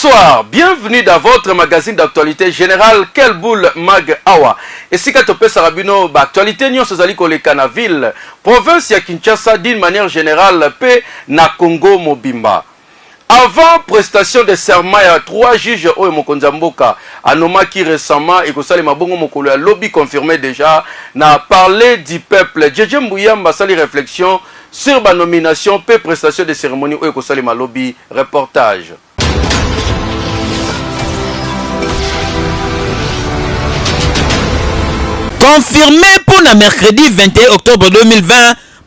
Bonsoir, bienvenue dans votre magazine d'actualité générale Kelboul Mag Awa. Et si vous Sarabino, actualité nous sommes koleka na ville, province ya Kinshasa d'une manière générale, paix na Congo Mobimba. Avant prestation de serment, il y a 3 juges au Mokonzamboka, anomaki récemment et que ça les mabongo mokolo a lobby confirmé déjà, n'a parlé du peuple. Djedje Mbouyamba sali réflexion sur la nomination paix prestation de cérémonie au que ça les lobby reportage. Confirmé pour le mercredi 21 octobre 2020,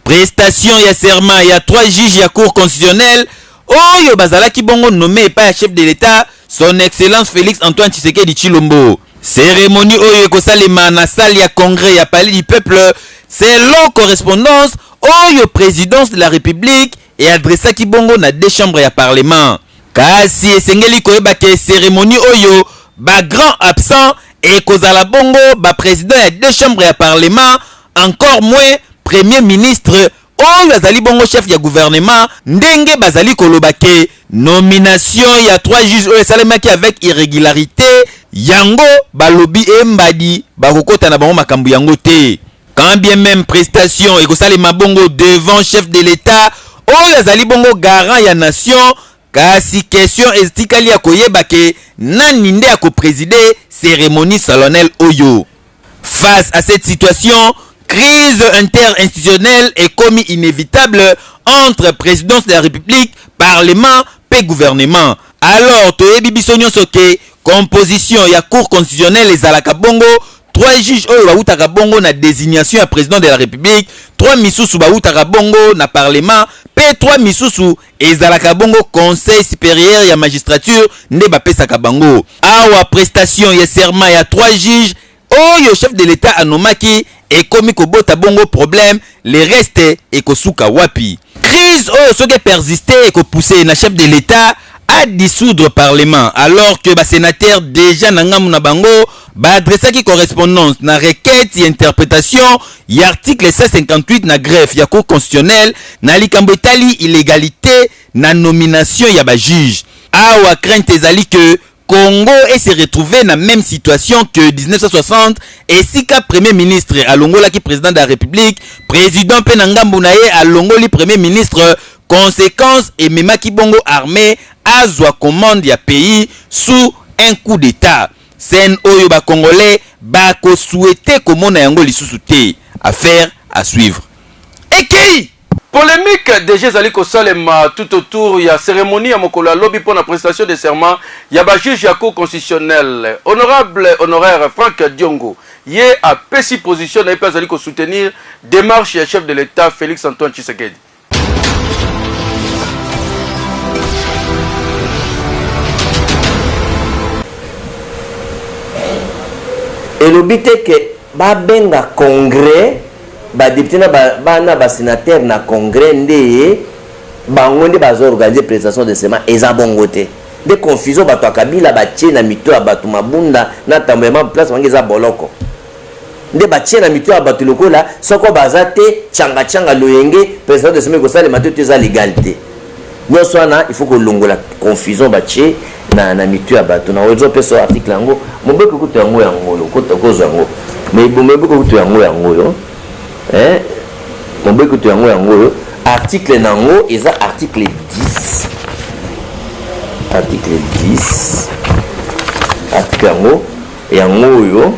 prestation ya serment, il y a 3 juges ya cour constitutionnelle. Oyo bazalaki bongo nommé par chef de l'État, son excellence Félix Antoine Tshisekedi Tshilombo. Cérémonie oyo ekosalema na salle ya congrès ya palais du peuple, selon correspondance oyo présidence de la République et adressaki bongo na 2 chambres ya parlement. Kasi esengeli koyeba ke cérémonie oyo ba grand absent et kozala bongo ba président ya 2 chambres ya parlement, encore moins premier ministre oyo azali bongo chef ya gouvernement, ndenge bazali kolobake nomination ya 3 juges oyo esalemaki avec irrégularité, yango balobi embadi bakokota na bango makambo yango te. Quand bien même prestation ekosalema bongo devant chef de l'État oyo azali bongo garant ya nation, kasi question estikali ya koyeba ke nani nde ako présider cérémonie solennelle oyo. Face à cette situation, crise interinstitutionnelle est commis inévitable entre présidence de la République, parlement et gouvernement. Alors, toyebi biso nyonso ke composition ya cour constitutionnelle ezalaka bongo 3 juges oyo bautaka bongo na désignation ya président de la République, 3 misusu bautaka bongo na parlement, pe 3 misusu ezalaka bongo conseil supérieur ya magistrature nde bapesaka bango. Awa prestation ya serment ya 3 juges oyo chef de l'État anomaki ekomi kobota bongo problème, le reste ekosuka wapi. Crise oyo soki persister ekopousser na chef de l'État à dissoudre parlement, alors que ba sénateur déjà na ngamu na bango ba adressaki correspondance na requête et interprétation ya article 158 na greffe ya cour constitutionnelle na likambo etali illégalité na nomination ya ba juge. Awa crainte ezali que Congo est se retrouvé dans la même situation que 1960 et sika premier ministre alongola ki président de la République, président Penangambu naye alongoli premier ministre, conséquence et memaki bongo armée azwa commande ya pays sous un coup d'état. Sen oyo ba congolais ba ko souhaiter komona yango lisusu te. Affaire à suivre. Ekei Polémique déjà zali kosalema tout autour ya cérémonie ya mokolo lobby pour la prestation de serment ya ba juge ya cour constitutionnelle. Honorable honoraire Franck Diongo yé a pesi position na pas zali ko soutenir démarche ya chef de l'État Félix Antoine Tshisekedi. Et le but est que ba benga congrès ba député na ba sénateur na congrès ndé bango nde bazo organiser prestation de serment eza bongo te. De confusion bato akabila ba tie na mito ya bato mabunda na tambema place bangeza boloko. Nde ba tie na mito ya bato lokola soko bazate changa loyenge prestation de serment ko sala mato eza légalité. Nyonso wana il faut que longola confusion ba tie na mito ya bato na ozo peso article yango mobeko kuto yango ko tokozo yango mais bomebeko kuto yango yo mobeko kuto yango article nango eza article 10 article yango yo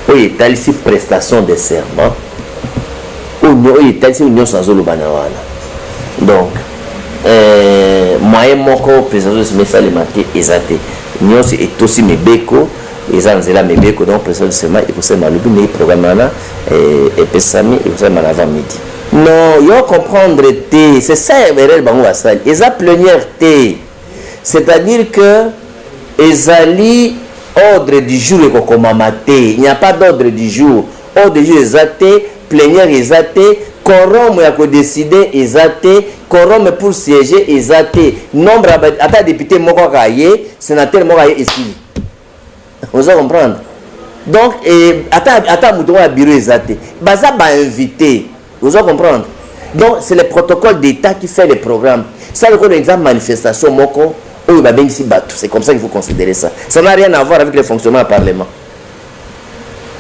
oyo etalisi prestation de serment oyo etalisi nyonso azolobana wana. Donc moyen moko prestation de serment esalema te eza te nyonso etosi mibeko eza nzela mibeko. Donc prestation de serment ekosema lobi mais programme wana epesami ekosema na avant midi. Non, yo comprendre te, c'est ça erreur bango basali. Eza plénière te. C'est-à-dire que ezali ordre du jour ekokomama te. Il n'y a pas d'ordre du jour. Ordre du jour ezate, plénière ezate, quorum ya ko décider ezate, quorum pour siéger ezate. Nombre ata député moko kaye, sénateur moko kaye ici. Vous allez comprendre. Donc ata muto ya bureau ezate. Baza ba invité. Vous allez comprendre. Donc c'est le protocole d'État qui fait le programme. Ça le exemple manifestation moko C'est comme ça qu'il faut considérer ça. Ça n'a rien à voir avec le fonctionnement du Parlement.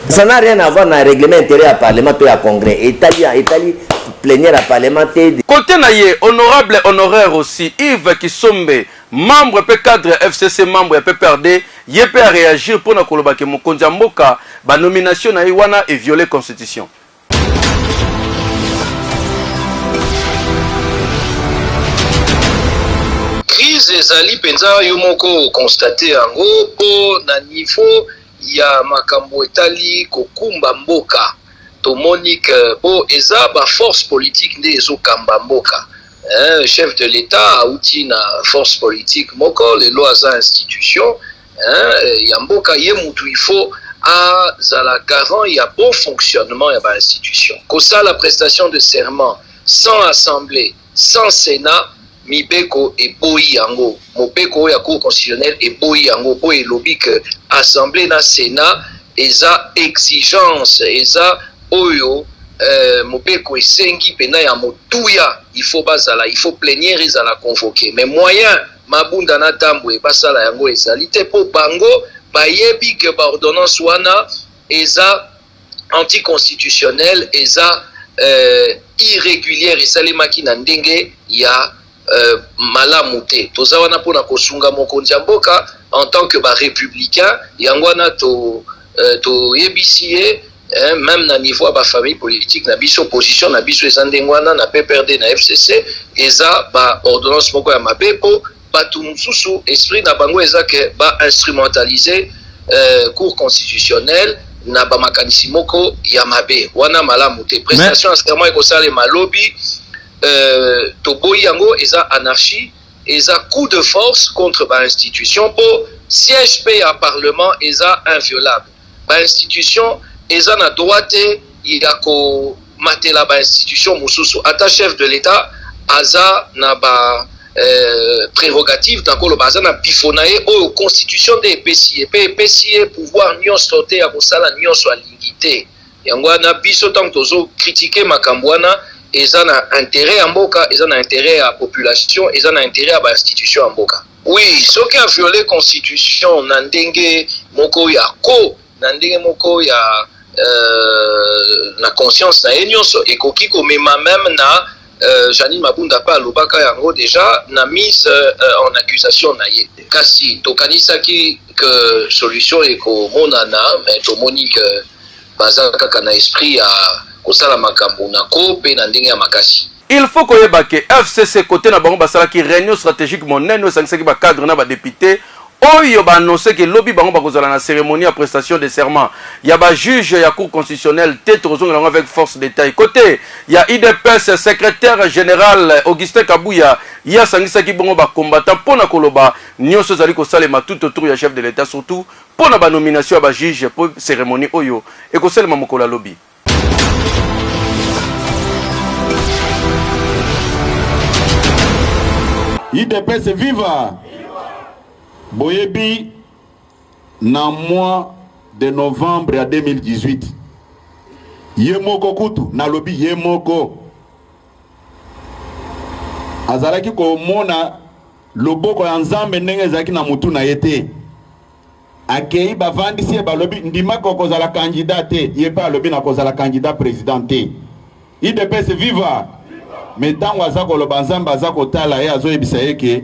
Ça n'a rien à voir avec le règlement intérieur à Parlement et à Congrès. Italie plénière à Parlement. Côté naïe, honorable honoraire aussi, Yves Kisombe, membre pe cadre FCC, membre PPRD, yépe à réagir pour na koloba ke mokonzi mboka, ba nomination na wana et violer constitution. Crise ezali penza yo moko constater yango po na niveau ya makambo etali kokumba mboka to Monique po eza ba force politique nde ezokamba mboka. Chef de l'État auti na force politique moko les lois à institution ya mboka ye mutu il faut à zala garant ya bon fonctionnement ya ba institution. Kosa la prestation de serment sans assemblée, sans sénat mibeko et boyi yango mobeko ya cour constitutionnelle et boyi yango po elobi que assemblée na sénat eza exigence eza oyo mobeko esengi pena ya motuya il faut bazala il faut plénière ezala convoquer mais moyen mabunda na tambwe basala yango ezali te po bango bayebi que ba ordonnance wana eza anticonstitutionnelle eza irrégulière esalemaki na ndenge ya malamu te toza wana pona kosunga mokonzi mboka en tant que ba républicain yango wana to yebisiye même na niveau ba famille politique na biso opposition na biso ezandengwana na PPRD na FCC eza ba ordonnance moko ya mabepo batu mususu esprit na bango eza ke ba instrumentaliser cour constitutionnelle na ba makanisi moko ya mabe wana malamu te prestation à serment ekosala malobi toboyi yango eza anarchie eza coup de force contre ba institution po siège pe à parlement eza inviolable ba institution eza na droite ya ko matela ba institution mususu ata chef de l'État aza na ba prérogative d'accord baza na bifonaye o constitution de PCA pouvoir nyonso te ya kosala nyonso alingi yango na biso tant tozo critiquer makambo wana eza na intérêt ya mboka eza na intérêt ya population eza na intérêt ya ba institution ya mboka. Oui, soki a violer constitution na ndenge moko ya ko na ndenge moko ya na conscience na nyonso ekoki komema même na Janine Mabunda pa lobaka yango déjà na mise en accusation na ye kasi tokanisaki que solution eko monana mais tomoni que baza kaka na esprit ya kosala makambo na ko pe na ndenge ya makasi. Il faut koyeba ke FCC côté na bango basala ki réunion stratégique monene osangisaki ba cadre na ba député oyo ba annoncer que lobby bango bakozala na cérémonie à prestation de serment ya ba juge ya cour constitutionnelle tozonga avec force d'état côté ya IDPS secrétaire général Augustin Kabouya ya sangisaki bango ba combattant pona koloba nyonso zali ko salema tout autour ya chef de l'état surtout pona ba nomination ya ba juge pour cérémonie oyo et ko salema mokola lobby. IDPS viva Boyebi na mois de novembre à 2018 Yemoko kutu na lobi Yemoko azalaki ko mona loboko ya nzambe ndenge ezalaki na mutu na yete akei bavandisi balobi ndima ko kozala candidat te yeba lobi na kozala candidat président te IDPS viva metango azako loba nzambe azako tala ye azoyebisa yeke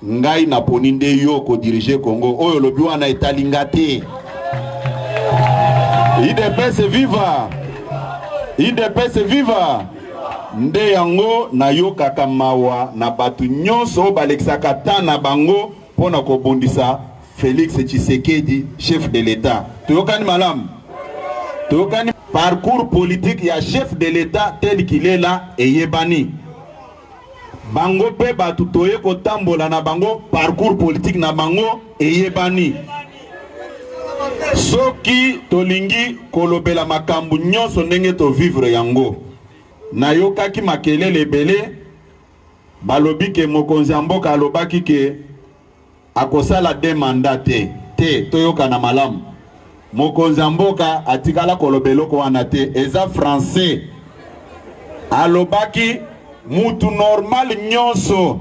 ngai na poni nde yo ko diriger Congo oyo lobi wana etalinga te IDPS viva nde yango na yo kaka mawa na batu nyonso balexaka ta na bango pona ko bondisa Félix Tshisekedi chef de l'État toyokani malam toyokani parcours politique ya chef de l'État tel qu'il est là eyebani bango pe batu toye ko tambola na bango parcours politique na bango eyebani soki tolingi kolobela makambu nyonso ndenge to vivre yango na yokaki makelele ebele balobi ke mokonzi mboka alobaki ke akosala de mandat te toyoka na malamu mokonzi mboka atikala kolobeloko wana te eza français alobaki mutu normal nyonso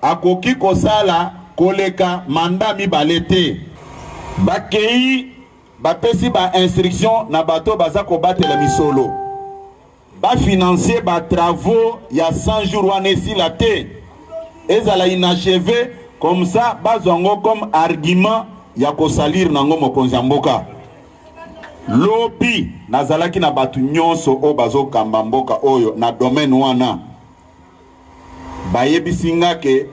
akoki kosala koleka manda mibale te. Bakei bapesi ba instruction na bato baza kobatela misolo. Ba financer ba travaux ya 100 jours wana esila te. Ezala inachevé comme ça bazongo comme argument ya kosalir nango mokonzi ya mboka. Lobi nazalaki na batu nyonso o bazo kamba mboka oyo na domaine wana. Bayebisinga ke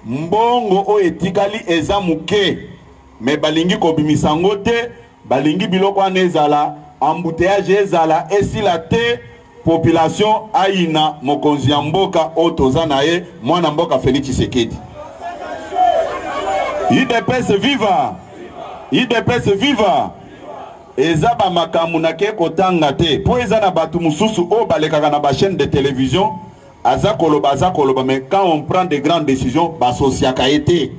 mbongo o etikali eza muke me balingi kobimisango te, balingi biloko wana ezala embouteillage ezala esila te, population aina mokonzi ya mboka o toza na ye mwana mboka Félix Tshisekedi. UDPS viva! UDPS viva! Eza ba makamu na ke kotanga te po eza na batu mususu o balekaka na ba chaîne de télévision aza koloba mais quand on prend des grandes décisions basosiaka été.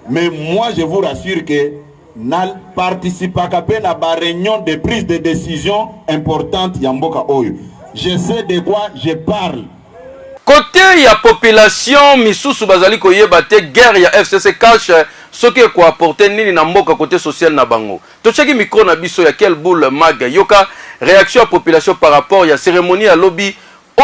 Mais moi je vous rassure que na participaka pe na ba réunion de prise de décision importante ya mboka oyo. Je sais de quoi je parle. Côté ya population misusu bazali koyeba te guerre ya FCC cash soki ko apporter nini na mboka côté social na bango. Tochaki micro na biso ya quel boule mag yoka réaction à population par rapport ya cérémonie à lobby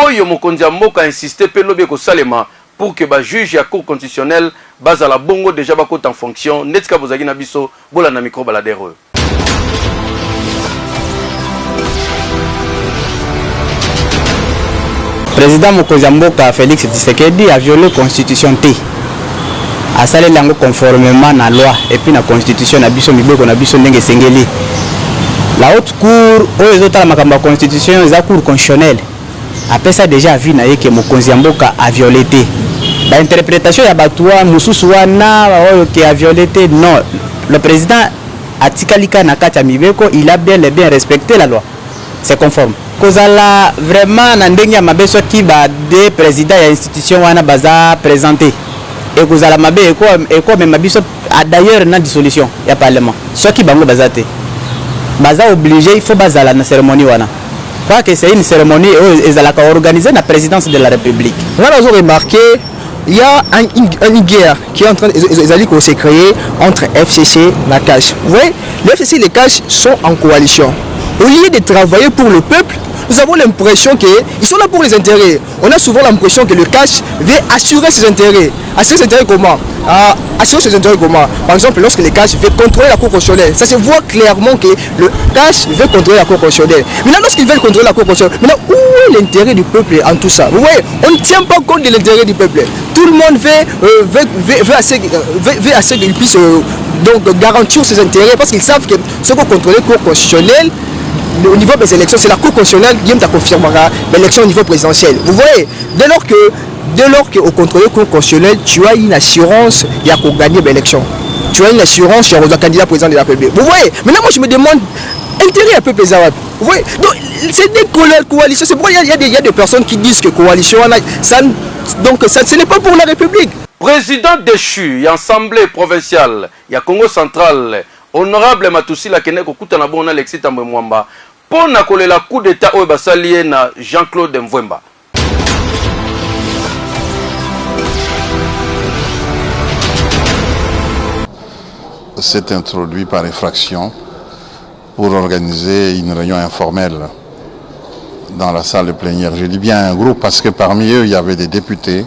oyo mokonzi ya mboka insisté pe lobby ko salema pour que ba juge ya cour constitutionnelle bazala bongo déjà ba en fonction netka bozaki na biso bola na micro baladere. Président mokonzi ya mboka Félix Tshisekedi a violé constitution T. A salé lango conformément à la loi et puis la constitution na biso mibeko na biso ndenge sengeli. La haute cour oyo ezotala makambo ya constitution eza cour constitutionnelle. Après ça déjà vu na yeke mokonzi ya mboka a violé T. Ba interprétation ya batwa mususu wana oyo ke a violé T, non. Le président atikalika na kati ya mibeko, il a bien respecté la loi. C'est conforme. Kozala vraiment na ndenge ya mabe soki ba de président ya institution wana baza présenté. Et kozala mabe eko même biso d'ailleurs na dissolution ya parlement. Soki bango baza te. Baza obligé, il faut bazala na cérémonie wana. Je crois que c'est une cérémonie organisée dans la présidence de la République. Là, nous avons remarqué il y a une guerre qui est en train de se créer entre FCC et la CACH. Vous voyez, le FCC et les CACH sont en coalition. Au lieu de travailler pour le peuple, nous avons l'impression qu'ils sont là pour les intérêts. On a souvent l'impression que le CACH veut assurer ses intérêts. Assurer ses intérêts comment? Assurer ses intérêts comment? Par exemple, lorsque le CACH veut contrôler la Cour constitutionnelle, ça se voit clairement que le CACH veut contrôler la Cour constitutionnelle. Maintenant, lorsqu'ils veulent contrôler la Cour constitutionnelle, maintenant, où est l'intérêt du peuple en tout ça? Vous voyez, on ne tient pas compte de l'intérêt du peuple. Tout le monde veut assez qu'ils puissent donc garantir ses intérêts parce qu'ils savent que ce qu'on contrôle la Cour constitutionnelle, au niveau des élections, c'est la Cour constitutionnelle qui confirmera l'élection au niveau présidentiel. Vous voyez, dès lors qu'au contrôle Cour constitutionnelle, tu as une assurance de gagner l'élection. Tu as une assurance sur le candidat président de la République. Vous voyez, maintenant moi je me demande, intérêt à peu pesable. Vous voyez, donc c'est des coalitions. C'est pourquoi il y a des personnes qui disent que coalition, ça ce n'est pas pour la République. Président déchu, assemblée provinciale, il y a Congo central. Honorable Matoussi la kene kokuta na bona Alexis Tambwe Mwamba pona kolela coup d'état oyo basalié na Jean-Claude Mvwemba. S'est introduit par effraction pour organiser une réunion informelle dans la salle de plénière. Je dis bien un groupe parce que parmi eux il y avait des députés,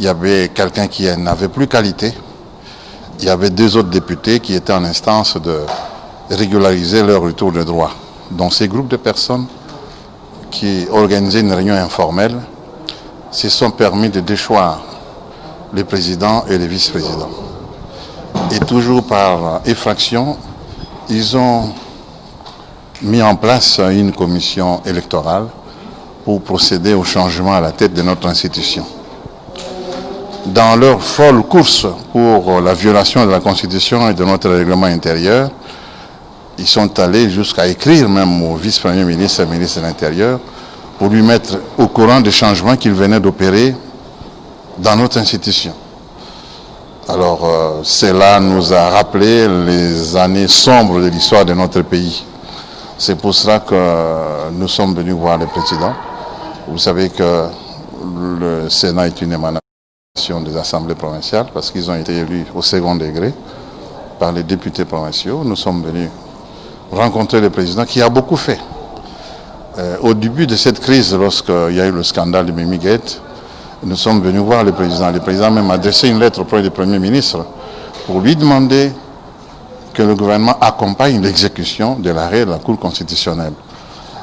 il y avait quelqu'un qui n'avait plus qualité. Il y avait deux autres députés qui étaient en instance de régulariser leur retour de droit. Donc ces groupes de personnes qui organisaient une réunion informelle se sont permis de déchoir les présidents et les vice-présidents. Et toujours par effraction, ils ont mis en place une commission électorale pour procéder au changement à la tête de notre institution. Dans leur folle course pour la violation de la Constitution et de notre règlement intérieur, ils sont allés jusqu'à écrire même au vice-premier ministre et ministre de l'Intérieur pour lui mettre au courant des changements qu'il venait d'opérer dans notre institution. Alors cela nous a rappelé les années sombres de l'histoire de notre pays. C'est pour cela que nous sommes venus voir le président. Vous savez que le Sénat est une émanation Des assemblées provinciales, parce qu'ils ont été élus au second degré par les députés provinciaux. Nous sommes venus rencontrer le président qui a beaucoup fait. Au début de cette crise, lorsqu'il y a eu le scandale de Mimigate, nous sommes venus voir le président. Le président a même adressé une lettre auprès du Premier ministre pour lui demander que le gouvernement accompagne l'exécution de l'arrêt de la Cour constitutionnelle.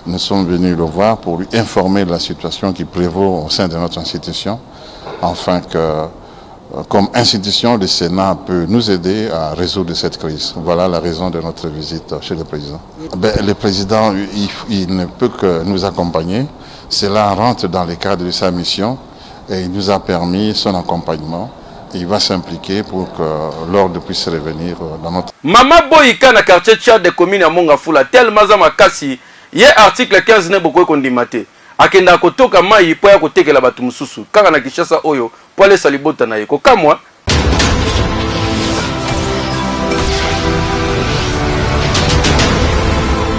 Nous sommes venus le voir pour lui informer de la situation qui prévaut au sein de notre institution, afin que, comme institution, le Sénat peut nous aider à résoudre cette crise. Voilà la raison de notre visite chez le président. Le président, il ne peut que nous accompagner. Cela rentre dans le cadre de sa mission et il nous a permis son accompagnement. Il va s'impliquer pour que l'ordre puisse revenir dans notre... Mama Boyika na quartier Tchad de commune ya Mongafula, tel mazama kasi, ye article 15 ne boko kondimate. Akenda kotoka mai po ya kotekela batu mususu kaka na Kinshasa oyo po alesa libota na ye kokamwa.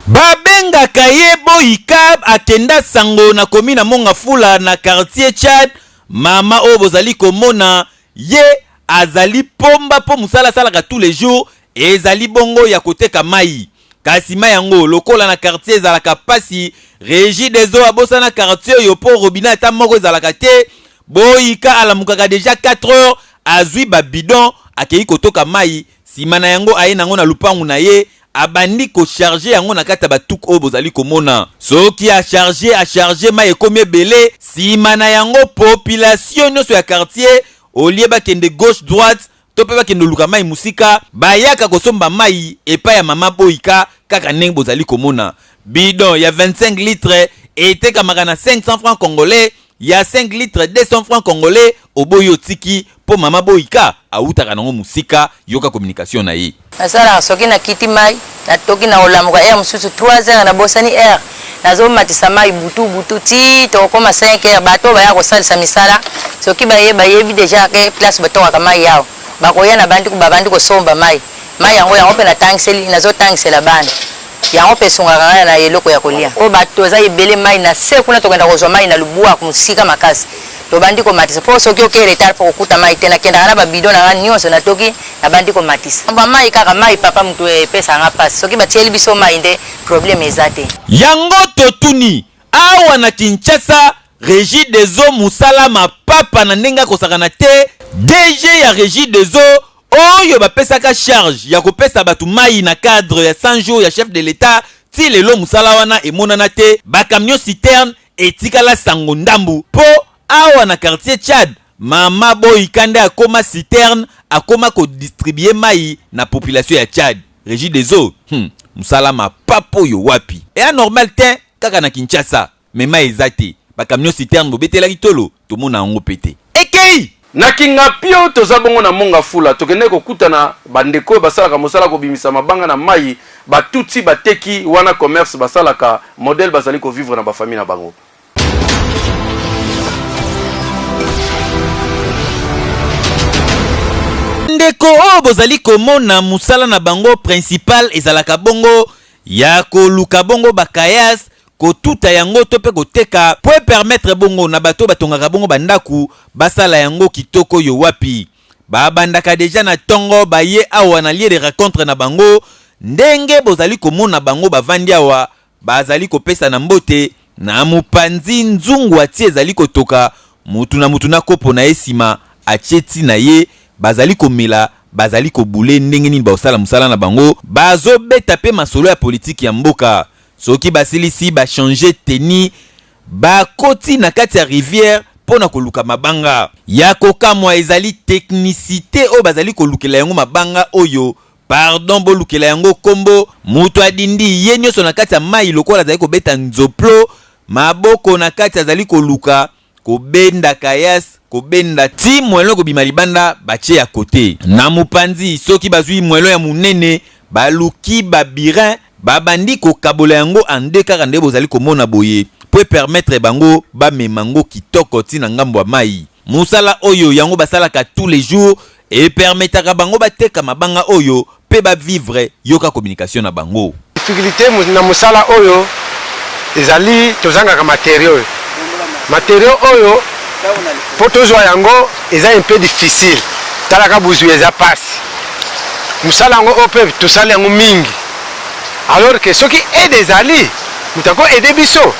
Babengaka ye Boyika akenda sango na komina Mongafula na quartier Tchad. Mama o bozali komona ye azali pomba po musala salaka tous les jours ezali bongo ya koteka mai. Kasi mai yango lokola na quartier ezalaka pasi, Régie des eaux abosa na quartier yo po robinet ata moko ezalaka te. Boyika alamukaka déjà 4 heures azwi ba bidon akei kotoka mai. Simana yango aye nango na lupangu na ye abandi ko charger yango na kata batuk o bozali komona. Soki a charger mai ekomi ebele. Simana yango population nyonso ya quartier olie bakende gauche droite to pe bakende luka mai musika bayaka kosomba mai epa ya mama Boyika kaka ndenge bozali komona. Bidon ya 25 litres eteka magana 500 francs congolais, ya 5 litres 200 francs congolais oboyo tiki po mama Boyika autaka nango musika yoka communication na ye. Asala soki na kiti mai na toki na olamuka air mususu 3 heures na bosani air nazo matisa mai butu ti to koma 5 heures bato baya ko salisa misala soki bayebi déjà que place bato ka mai yao bakoya na bandi ko somba mai yango pe na tangiseli nazo tangisela bandi yango pe sungaka na eloko ya kolia o bato za ebele mai na se kuna to kenda kozwa mai na lubuwa kumusika makasi to bandi ko matisa po soki oke retard po kuta mai tena kenda na ba bidon na nyonso na toki na bandi ko matisa ba mai kaka mai papa mtu pesa nga pass soki batieli biso mai nde problème ezate yango totuni awa na Kinshasa. Régie des eaux musala mapapa na ndenga kosakana te. DG ya Régie des eaux oyo bapesaka charge ya kopesa batu mai na cadre ya 100 jours ya chef de l'état ti lelo musala wana emonana te. Ba camion citerne etikala sango ndambu po awa na quartier Tchad mama Boyika nde akoma citerne akoma ko distribuer mai na population ya Tchad. Régie des eaux musala mapapa yo wapi e anormal te kaka na Kinshasa mais mai ezate ba camion citerne bobetela kitolo tomona ngo pete ekei na Kingapio tozabongo na Mongafula tokende kokutana bandeko basalaka mosala ko bimisa mabanga na mai batuti bateki wana commerce basalaka modèle bazali ko vivre na ba famille na bango. Ndeko o bozali komona musala na bango principal ezalaka bongo ya koluka bongo bakayas kotuta yango to pe koteka po permettre bongo na bato batongaka bongo bandaku basala yango kitoko yo wapi babandaka déjà na tongo baye awa na lieu de rencontre na bango ndenge bozali komona bango bavandi awa bazali kopesa na mbote na mupanzi nzungu atie ezali kotoka mutu na kopo na esima atieti na ye bazali komela bazali kobule ndenge nini baosala musala na bango bazo beta pe masolo ya politique ya mboka. Soki basilisi ba changer teni ba koti na kati ya rivière pona koluka mabanga ya kokamwa ezali technicité o bazali kolukela yango mabanga oyo pardon bolukela yango kombo mutu adindi ye nyonso na kati ya mai lokola azali kobeta nzoplo maboko na kati azali koluka kobenda kayas kobenda ti mwelo kobima libanda bache ya kote na mupanzi soki bazwi mwelo ya munene baluki babirin babandi ko kabola yango ande kaka nde bozali komona boye po permettre bango ba memango kitoko tina ngambo mai musala oyo yango basalaka tous les jours et permettra bango bateka mabanga oyo pe ba vivre yoka communication na bango. Difficulté na musala oyo ezali tozanga ka matériaux oyo poto zo yango eza un peu difficile talaka buzwi eza pasi mosala yango oyo mpe tosala yango mingi alors que soki aide ezali moto ako aide biso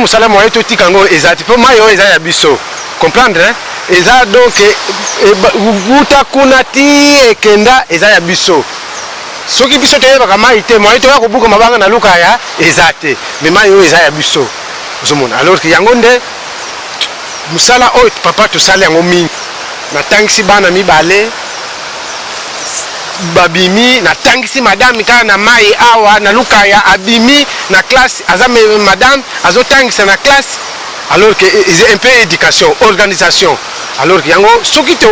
mosala moye totika yango eza ti mpo mai oyo eza ya biso comprendre eza donc wuta kuna ti ekenda eza ya biso soki biso toyebaka mai te moye toya kobuka mabanga na luka ya eza te me mai oyo eza ya biso ozomona alors que yango nde mosala oyo papa tosala yango mingi natangisi bana mibale babimi natangisi madame kala na mai awa na luka ya abimi na classe aza madame azotangisa na classe alors que c'est un peu éducation organisation alors que yango soki to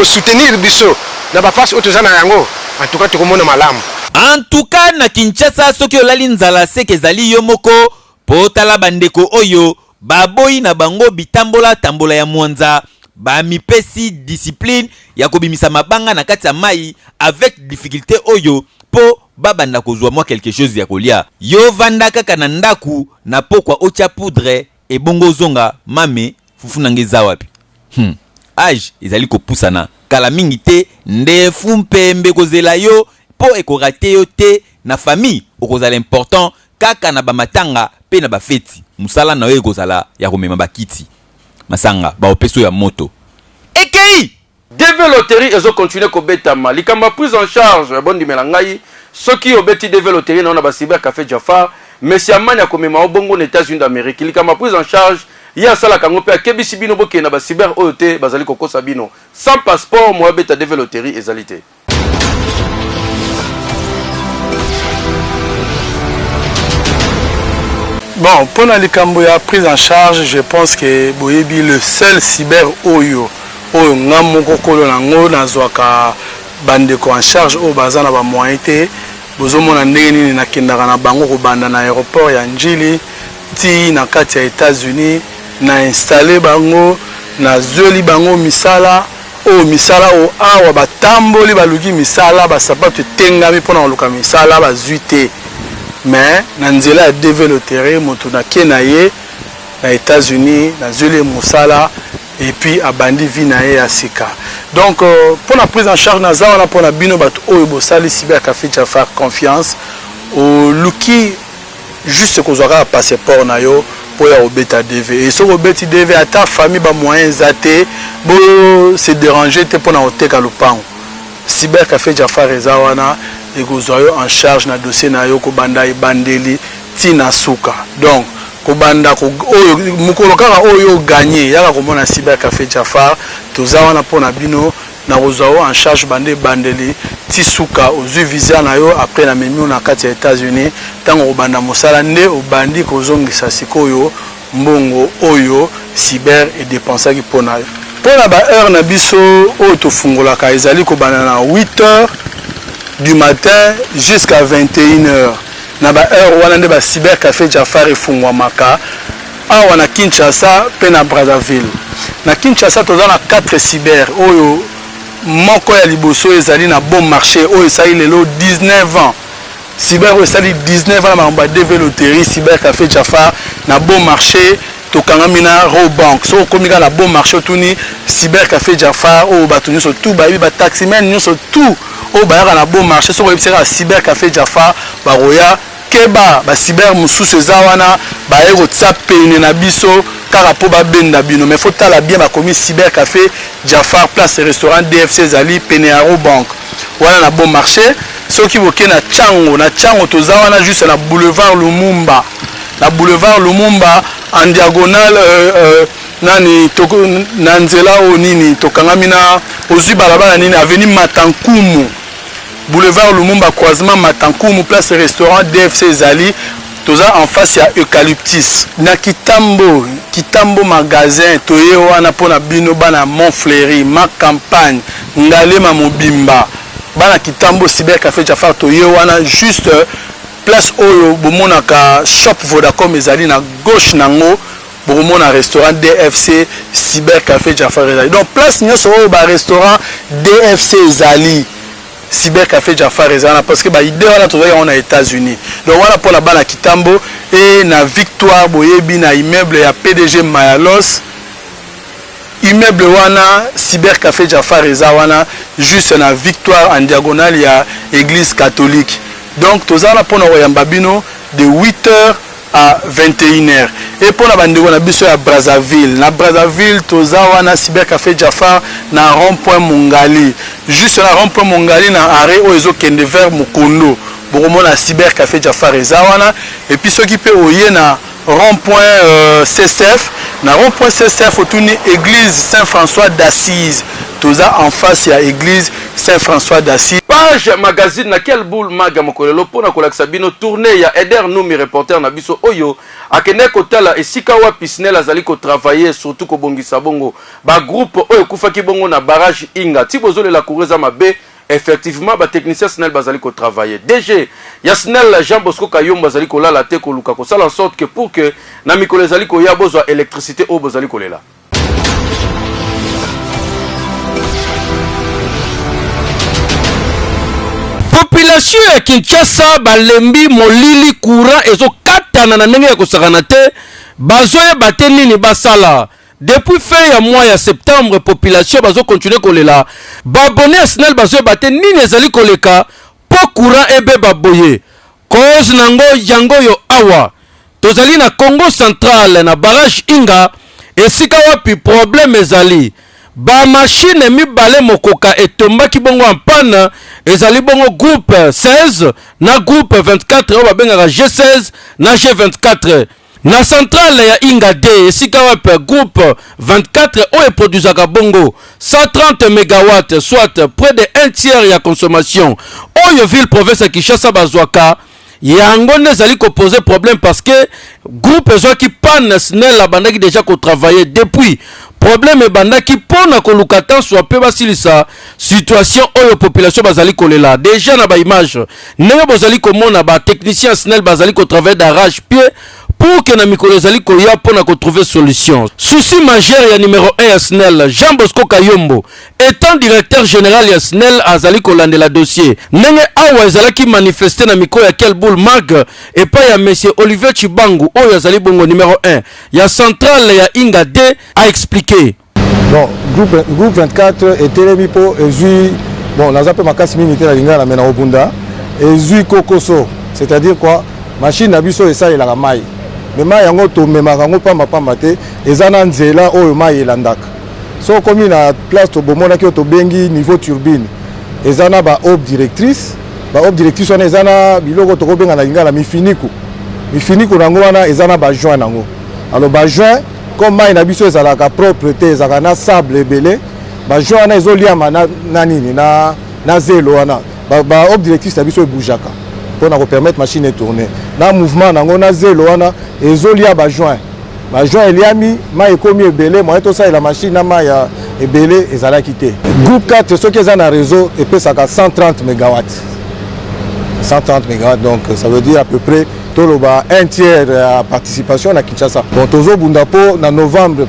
soutenir biso na ba passe oto zana yango en tout cas tokomona malamu en tout cas na Kinshasa soki olali nzala seke ezali yo moko po tala bandeko oyo baboyi na bango bitambola tambola ya mwanza ba mipesi discipline ya kobimisa mabanga na kati ya mai avec difficulté oyo po babanda kozwa mwa quelque chose ya kolia yo vanda kaka na ndaku na pokwa ocha poudre e bongo zonga mame fufu nangeza wapi age ezali kopusana kala mingi te ndefu mpembe kozela yo po ekorate yo te na famille okozala important kaka na bamatanga pe na bafeti musala na yo ekozala ya komema bakiti masanga baopeso ya moto ekei DV Loterie ezo continuer kobetama likamba prise en charge bondi melangai soki obeti DV Loterie na ba cyber café Jafar Monsieur Amania komema obongo na États-Unis d'Amérique likamba prise en charge ya sala kango pe akebisi bino boke na ba cyber OT bazali kokosa bino sans passeport mo beta DV Loterie ezalité. Bon, pour la likambo ya prise en charge, je pense que boyebi le seul cyber oyo ngamoko kolo nango nazwaka bandeko en charge o bazana ba moyen te bozomona ndenge nini nakendaka na bango kobanda na aéroport ya Njili ti na kati ya États-Unis na installer bango na zoli bango misala o misala o awa batamboli baluki misala basapato tengami pona koluka misala bazuite mais na nzela ya DV Loterie moto na kenaye na États-Unis na zoli musala et puis abandi vinae ya sika. Donc pour la prise en charge nazawana pour la bino bato oyo bosali cyber café Jafar confiance au luki juste kozwaka passeport na yo pour ya obeta DV et so obeti DV ata famille ba moyen zate bo se déranger te pour na oteka lupango cyber café Jafar ezawana et kozwa yo en charge na dossier na yo ko banda ibandeli tina suka. Donc kobanda ko oyo mukolo kaka oyo gagner yaka komona cyber café Jafar tozawa na pona bino na kozao en charge bande bandeli tisuka ozu visa na yo après na memi na kati ya États-Unis tango obanda mosala nde obandi kozongisa sikoyo mbongo oyo cyber et dépensaki pona yo pona ba heure na biso oyo tofungolaka ezali kobanda na 8h du matin jusqu'à 21h na ba heure wana nde ba cyber café Jafar efungwamaka awa na Kinshasa pe na Brazzaville. Na Kinshasa toza na 4 cyber oyo moko ya liboso ezali na bon marché oyo esali lelo 19 ans cyber oyo esali 19 ans na makambo ya DV Loterie cyber café Jafar na bon marché tokangami na Robank so komika na bon marché otuni cyber café Jafar oyo bato nyonso tout bayebi ba taximen nyonso tout oyo bayaka na bon marché so koyebisaka cyber café Jafar baroya keba ba cyber mususu eza wana baye kotsa pene na biso kaka po babenda bino mais faut tala bien bakomi cyber café Jafar place restaurant DFC zali pene ya Robank wana na bon marché soki boke na Tchango toza wana juste na boulevard Lumumba en diagonale nani toko na nzela o nini tokangami na ozwi balabala nini avenue Matankumu boulevard Lumumba croisement Matankumu place restaurant DFC zali toza en face ya Eucalyptus na Kitambo magasin toye wana pona bino bana Montfleury ma campagne Ngalema Mobimba bana Kitambo cyber café Jafar toye wana juste place oyo bomonaka shop Vodacom ezali na gauche nango bomona restaurant DFC cyber café Jafar ezali donc place nyonso oyo ba restaurant DFC ezali cyber café Jafar ezana parce que ba idée wana toza on a États-Unis donc voilà pour la bana Kitambo et na Victoire boyebi na immeuble ya PDG Mayalos immeuble wana cybercafé Jafar eza wana juste na Victoire en diagonale ya église catholique. Donc tozala pona koyamba bino de 8h à 21h. Et pour la bande on a biso à Brazzaville. Na Brazzaville toza wana cybercafé Jafar na rond-point Mongali. Juste na rond-point Mongali na arrêt ozo kende vers Mukondo. Bokomo na cybercafé Jafar eza wana et puis ceux qui peut oyer na rond-point CCF. Na rond-point CCF autourne église Saint-François d'Assise. Toza en face ya église Saint-François d'Assise. Page magazine na quel boule maga mokolelo pona kolakisa bino tournée ya Eder Noumi reporter na biso oyo akende kotala esika wa pisnel azali ko travailler surtout ko bongisa bongo ba groupe oyo kufaki bongo na barrage Inga tibozo la coureza mabe. Effectivement, ba technicien SNEL bazali ko travailler. DG, ya SNEL Jean Bosco Kayombo bazali ko la te ko luka ko sala en sorte que pour que na mikolo zali ko ya besoin électricité au bazali ko lela. Population ya Kinshasa balembi molili courant ezo katana na ndenge ya ko sakana te bazoya bateni ni basala. Depuis fin ya mois ya septembre, population bazo continuer kolela. Babone à SNEL bazo bate nini ezali koleka po courant ebe baboye. Cause nango yango yo awa. Tozali na Congo central na barrage Inga esika wapi problème ezali. Ba machine mibale mokoka etombaki bongo en panne ezali bongo groupe 16 na groupe 24 oba bengaka G16 na G24. Na centrale ya Inga D, esika wapi groupe 24 oyo produisaka bongo 130 MW, soit près de 1/3 ya consommation. Oyo ville province ya Kinshasa bazwaka yango nezali ko poser problème parce que groupe ezwaki panne SNEL la bandaki déjà ko travailler depuis. Problème bandaki pona ko lukatan soit pe basilisa situation oyo population bazali kolela. Déjà na ba image, ndenge bazali komona ba technicien SNEL bazali ko travailler d'arrache-pied pour que na mikolo ezali koya pona ko trouver solution. Souci majeur ya numéro 1 ya SNEL, Jean Bosco Kayombo, étant directeur général ya SNEL azali kolandela dossier. Ndenge awa ezalaki manifester na mikolo ya Kelboul Mag et pas ya monsieur Olivier Chibangu oyo azali bongo numéro 1 ya centrale ya Inga D a expliqué. Bon, groupe 24 et Télémipo ezui bon naza pe makasi minute la linga na mena obunda ezui kokoso, c'est-à-dire quoi machine na biso esalelaka mai. Mais mai yango to memaka ngo pamba te ezana nzela oyo mai elandaka. So komi na place to bomona ki to bengi niveau turbine. Ezana ba ob directrice wana ezana biloko to kobenga na linga la mifiniku. Mifiniku nango wana ezana ba joint nango. Alors ba joint comme mai na biso ezalaka propreté ezaka na sable ebele, ba joint wana ezoliama na nini na zelo wana. Ba ob directrice na biso ebujaka. Pour nous permettre la machine de tourner. Dans le mouvement, nous avons zélo, et ba joint. Ba joint, il y a mis, ma économie est belé, moi, tout ça, la machine, est belé, et ça l'a quitté. Groupe 4, ceux qui sont dans le réseau, et puis ça a 130 MW. 130 MW, donc ça veut dire à peu près, tout le bas, 1/3 de la participation à Kinshasa. Donc, Tozo Bundapo, en novembre,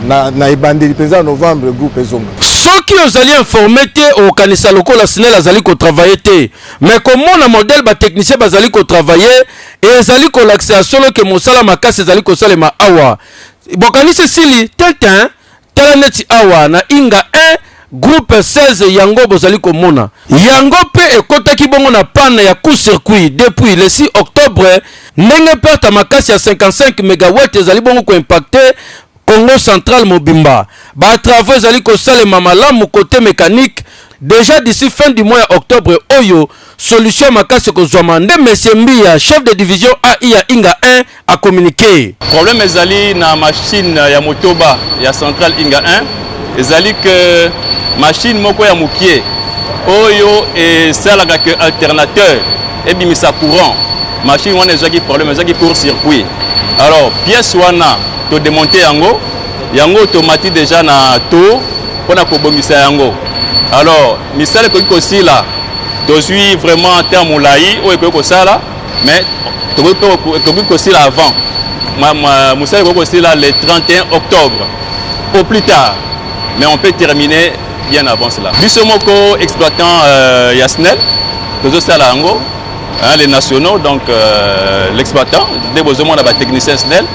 na ebandeli penza novembre groupe ezonga. Soki ozali informé te au kanisa lokola SNEL azali ko travailler te, mais comment na modèle ba technicien bazali ko travailler et ezali ko l'accès solo que mosala makasi ezali ko salema awa. Bokanisi sili tintin telaneti awa na Inga 1 groupe 16 yango bozali ko mona. Yango pe ekotaki bongo na panne ya coup circuit depuis le 6 octobre ndenge perte makasi ya 55 MW ezali bongo ko impacter Congo central Mobimba. Ba travaux ezali ko salema malamu côté mécanique déjà d'ici fin du mois octobre oyo solution makasi ko zwamande monsieur Mbia chef de division AI ya Inga 1 a communiqué. Problème ezali na machine ya motoba ya central Inga 1 ezali que machine moko ya mukie oyo et salaka que alternateur et bimisa courant machine wana ezaki problème ezaki court circuit. Alors pièce wana to démonter yango automatique déjà na to pona ko bongisa yango. Alors misala ko kosila to suis vraiment en terme molai o ko sala mais to ko kosila avant misala ko kosila le 31 octobre au plus tard, mais on peut terminer bien avant cela. Biso moko exploitant ya SNEL to sala yango les nationaux donc l'exploitant des besoins de technicien SNEL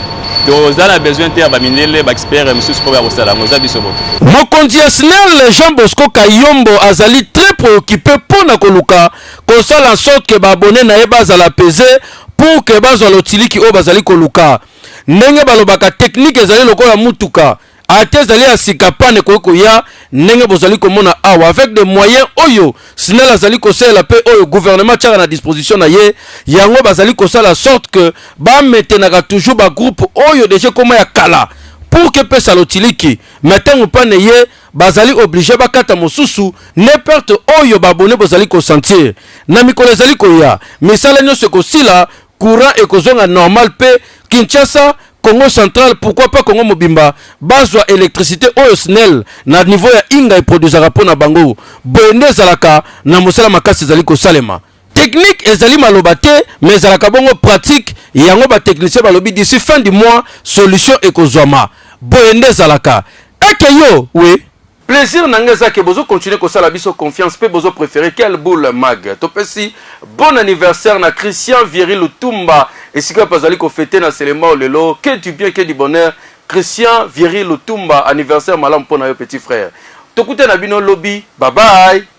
toza na besoin te ya baminele baexpert mosusu mpo bakosala yango eza biso boke. mokonzi ya SNEL Jean Bosco Kayombo azali très préoccupé mpona koluka kosala en sorte ke baabone na ye bazala pese pour ke bazwa lotiliki oyo bazali koluka ndenge balobaka technique ezali lokola mutuka ate ezali ya sika pane koya ndenge bozali komona awa avec des moyens oyo SNEL azali kosalela pe oyo gouvernement tiaka na disposition na ye yango bazali kosala sorte que bametenaka toujours bagroupe oyo deja koma ya kala pour que pesa lotiliki metango pane ye bazali obligé bakata mosusu n'importe oyo babone bozali kosentir na mikolo ezali koya misala nyonso ekosila courant ekozonga normal pe Kinshasa Congo central, pourquoi pas Congo mobimba bazwa électricité oyo SNEL na niveau ya inga eproduisaka pona bango boende ezalaka na mosala makasi ezali kosalema technique ezali maloba te mais ezalaka bongo pratique yango batechnicien balobi d'ici fin du mois solution ekozwama boende ezalaka eke yo oui plaisir nanga ke bozo continuer kosala biso confiance pe bozo préférer quel boule mag topesi bon anniversaire na Christian Vieri Lutumba esika pazali ko fêter na Selema lelo que du bien que du bonheur Christian Vieri Lutumba anniversaire malam pona yo petit frère tokute na bino lobby bye bye.